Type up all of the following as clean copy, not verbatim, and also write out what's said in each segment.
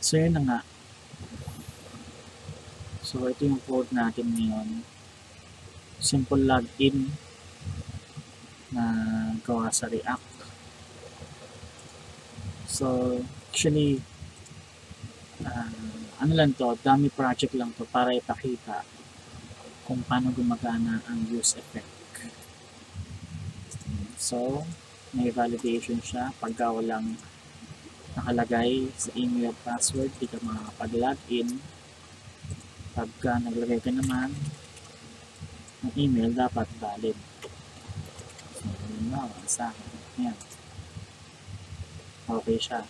So, yun na nga. So, ito yung code natin ngayon. Simple login na gawa sa React. So, actually, ano lang to, dummy project lang to para ipakita kung paano gumagana ang useEffect. So, may validation siya. Pagka walang nakalagay sa email password, di ka makakapag-login. Pagka naglagay ka naman ng email, dapat valid. So, yun na, sa akin. Yan. Okay siya.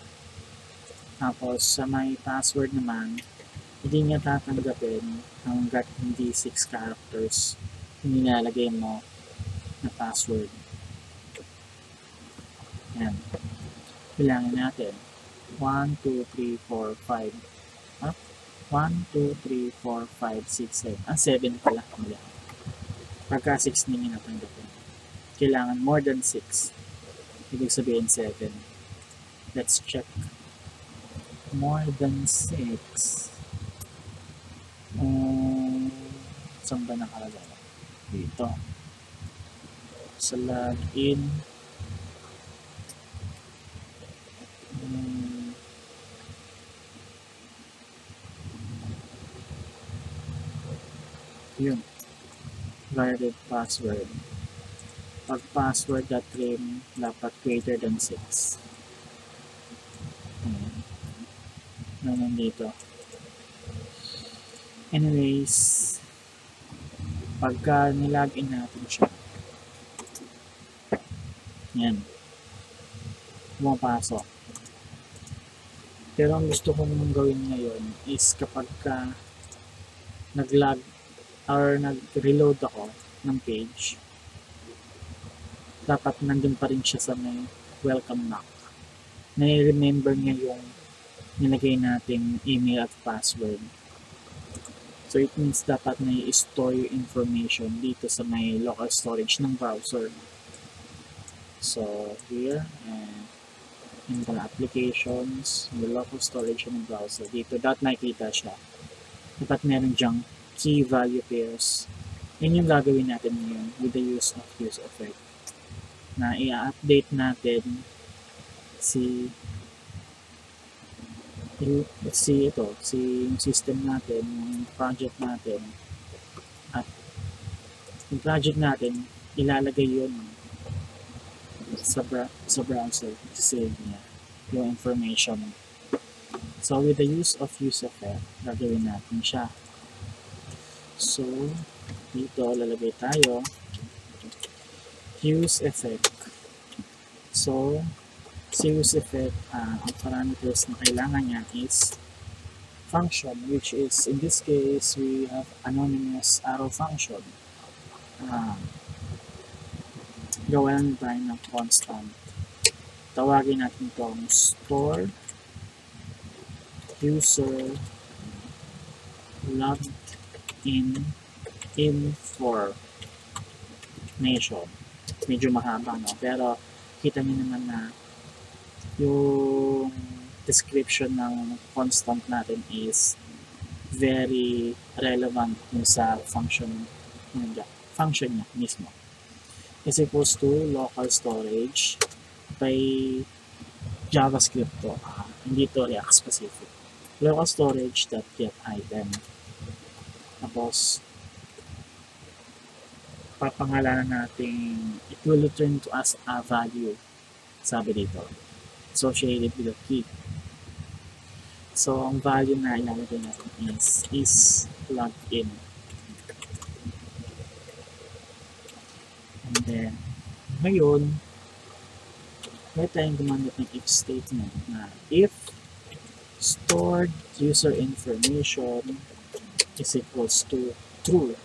Tapos, sa may password naman, hindi niya tatanggapin hanggat hindi 6 characters yung nilalagay mo na password. Yan. Bilangin natin. 1, 2, 3, 4, 5. 1, 2, 3, 4, 5, 6, 7. 7 pala. Pagka 6 ninyo natanggapin. Kailangan more than 6. Ibig sabihin 7. Let's check. More than 6. Saan ba nakalagay? Dito. Sa login. Yun. Valid password. Pag password.trim, dapat greater than 6. Naman dito. Anyways, pagka nilagin natin siya, yan, pumapasok. Pero ang gusto kong gawin ngayon is kapag ka nag-log or nag-reload ako ng page, dapat nandun pa rin siya sa may welcome knock. Nai-remember niya yung nilagay nating email at password. So it means dapat na i-store yung information dito sa may local storage ng browser. So here, in the applications, the local storage ng browser, dito dapat nakikita siya. Dapat meron dyang key value pairs. Yun yung gagawin natin ngayon with the use of useEffect. Na i-update natin si yung system natin, yung project natin, at yung project natin, ilalagay yun sa browser to save niya yung information. So, with the use of useEffect, gagawin natin siya. So, dito, lalagay tayo useEffect. So, si useEffect, ang parameters na kailangan niya is function, which is, in this case, we have anonymous arrow function. Gawan tayo ng constant. Tawagin natin itong store user logged in information. Medyo mahaba, no? Pero kita niyo naman na yung description ng constant natin is very relevant sa function niya mismo. Is equals to local storage by JavaScript to. Hindi to React specific. Local storage.getItem. Tapos, papangalanan natin, it will return to us a value. Sabi dito, associated with a key. So, ang value na ilalagay natin is logged in. And then, ngayon, pwede tayong gumamit ng if statement na if stored user information is equals to true,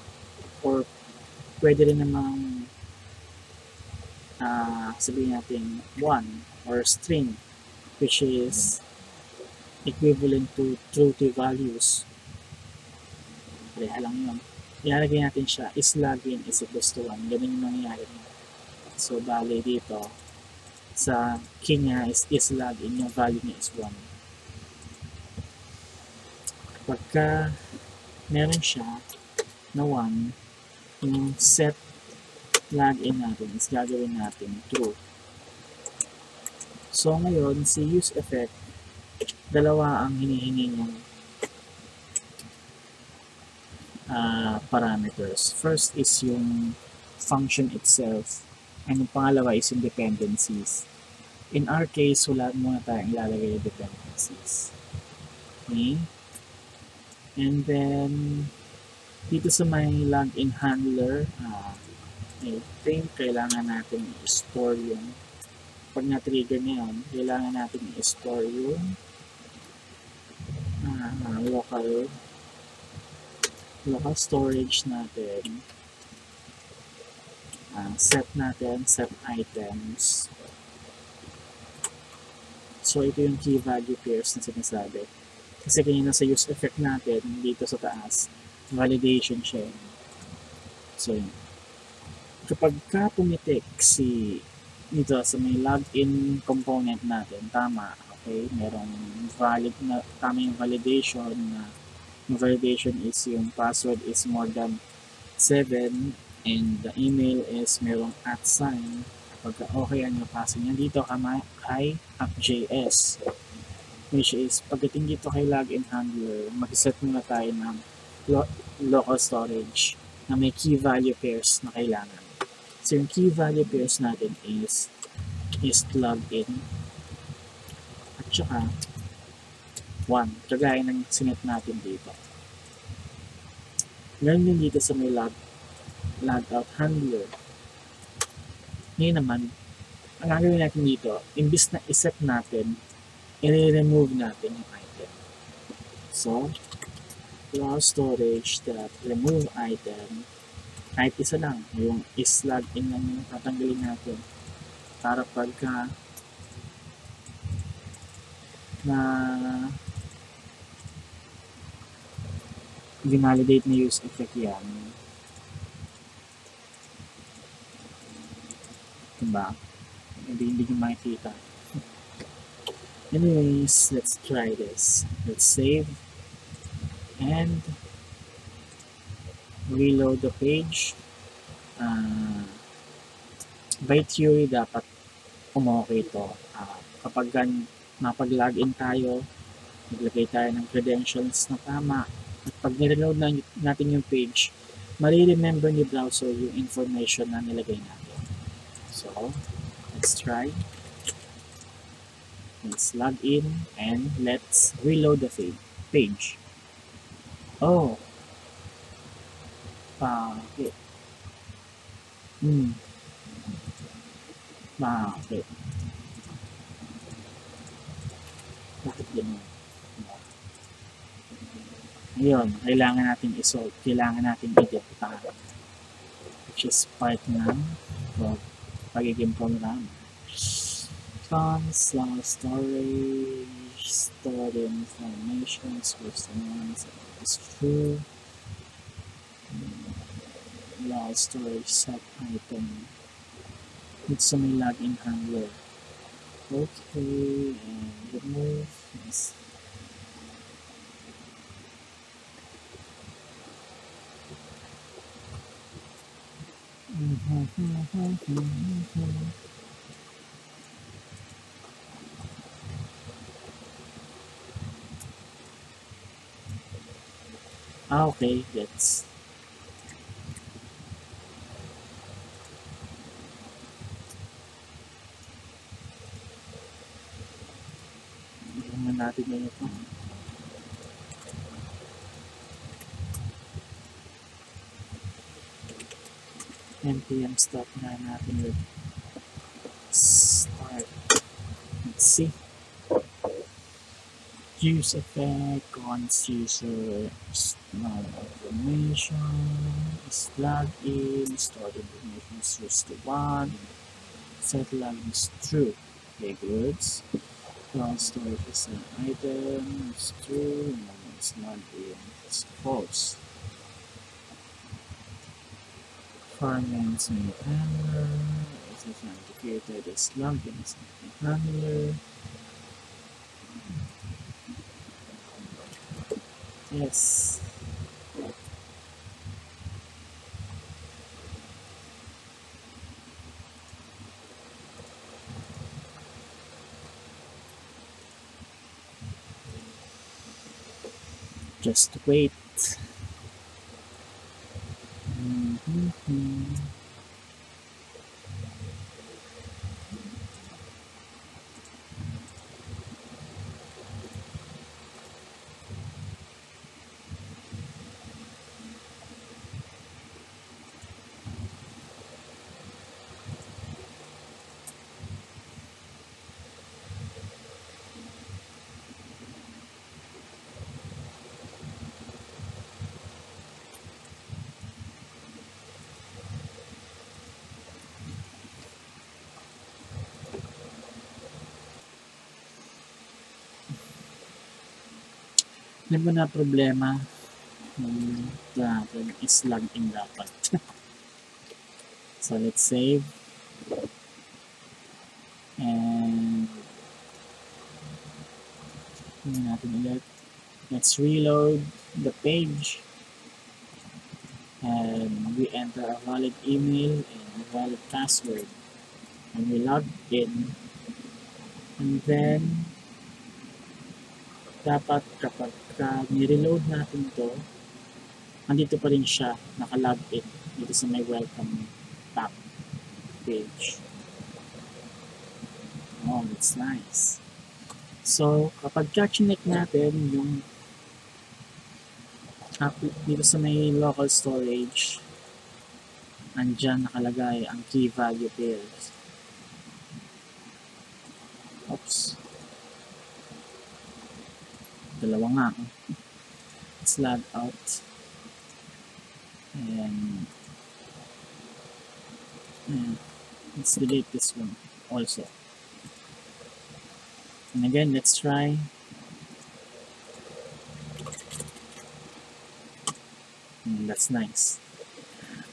or pwede rin namang sabihin natin 1 or string, which is equivalent to true to values. Pareha lang yun. Ilalagay natin siya is login is equals to 1. Ganun yung nangyayari niya. So, bali dito, sa key niya is login, yung value niya is 1. Pagka meron siya na 1, yung set login natin is gagawin natin true. So ngayon, si useEffect, dalawa ang hinihingi niyang parameters. First is yung function itself, and yung pangalawa is yung dependencies. In our case, wala muna tayong ilalagay yung dependencies. Okay? And then, dito sa may login handler, I think kailangan natin i-store yung, pag na-trigger niya yun, kailangan natin i-store yung local storage natin. Set natin, set items. So, ito yung key value pairs na sinasabi. Kasi kanina sa useEffect natin, dito sa taas, validation siya. So, yun. Kapag ka pumitik si dito sa may login component natin, tama, okay, merong valid na, tama yung validation na yung validation is yung password is more than 7 and the email is merong @ sign. Kapag okay ang napasa niya dito kay app.js, which is pagdating dito kay login handler, mag-set muna tayo ng local storage na may key value pairs na kailangan. So yung key value pairs natin is login at saka 1, kagaya ng sinet natin dito. Ganun din dito sa may logout handler. Ngayon naman, ang gagawin natin dito, imbis na iset natin, i-remove natin yung item. So, local storage that remove item, kahit isa lang, yung is login lang yung tatanggalin natin para pagka na vinalidate na useEffect yan, diba? Hindi nyo makikita. Anyways, let's try this. Let's save and reload the page. By theory, dapat umokay ito. Kapag mapag-login tayo, maglagay tayo ng credentials na tama, at pag nireload natin yung page, mariremember ni browser yung information na nilagay natin. So, let's try. Let's log in and let's reload the page. Oh, bakit? Bakit? Bakit ganun? Ngayon, kailangan natin isolve, kailangan natin i-define, which is part ng pagiging program. Storage, store the information, source the ones is true. Allow storage set item. It's a login handler. Okay, and remove. Yes. Okay, let's natin yun ito. npm stop na natin with start. Let's see. useEffect, cons user, information, is login, stored information is used to 1, set login is true. Okay, good. Local storage is an item, is true, and it's login is false. Requirements main handler is authenticated as login is main handler. Yes. Just wait. Mhm. Alam mo na problema ng natin is login dapat. So let's save. And tingnan natin ulit. Let's reload the page. And we enter a valid email and a valid password. And we log in. And then, dapat kapag nireload natin to, andito pa rin siya, nakalog in dito sa may welcome back page. Oh, that's nice. So, kapag chinek natin yung dito sa may local storage, andyan nakalagay ang key value pairs. Oops. Dalawa nga. Let's log out. And let's delete this one also. And again, let's try. That's nice.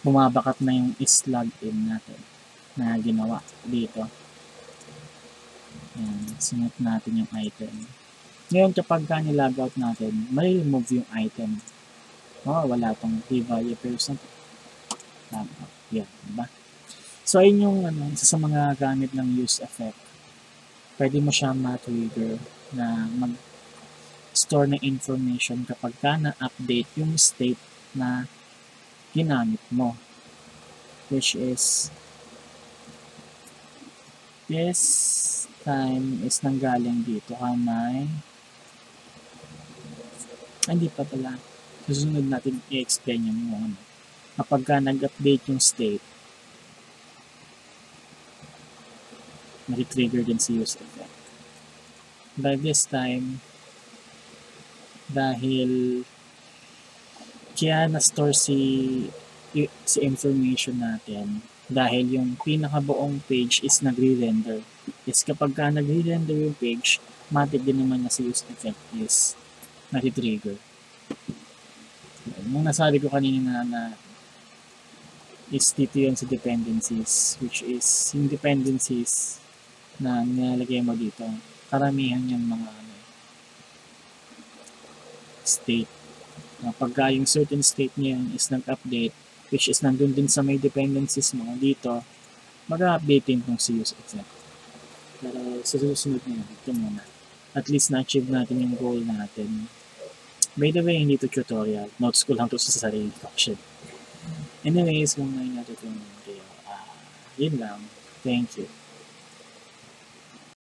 Bumabakat na yung is-log in natin na ginawa dito. Ayan, sinut natin yung item. Ngayon, kapag ni-log out natin, may remove yung item. Oh, wala tong key value pairs na. Yan, diba? So, ayun yung isa sa mga gamit ng useEffect. Pwede mo siya ma-trigger na mag-store ng information kapag na-update yung state na ginamit mo. Which is this time is nanggaling dito may hindi pa pala. Susunod natin i-explain yung ano. Kapag nag-update yung state, nag-trigger din si useEffect. By this time, dahil kaya na-store si information natin dahil yung pinakabuong page is nagre-render. Is kapag nagre-render yung page, matik din naman na si useEffect is nag-trigger. Yung nasabi ko kanina na is dito yun sa dependencies, which is yung dependencies na nilalagay mo dito. Karamihan yung mga state. Pagka yung certain state niya is nag-update, which is nandun din sa may dependencies mo dito, mag-update din kung si useEffect. Pero sa susunod na ito muna. At least na-achieve natin yung goal natin. By the way, hindi to tutorial. Notes ko lang to sa sarili ko actually. Anyways, kung may natutunan kayo, yun lang. Thank you.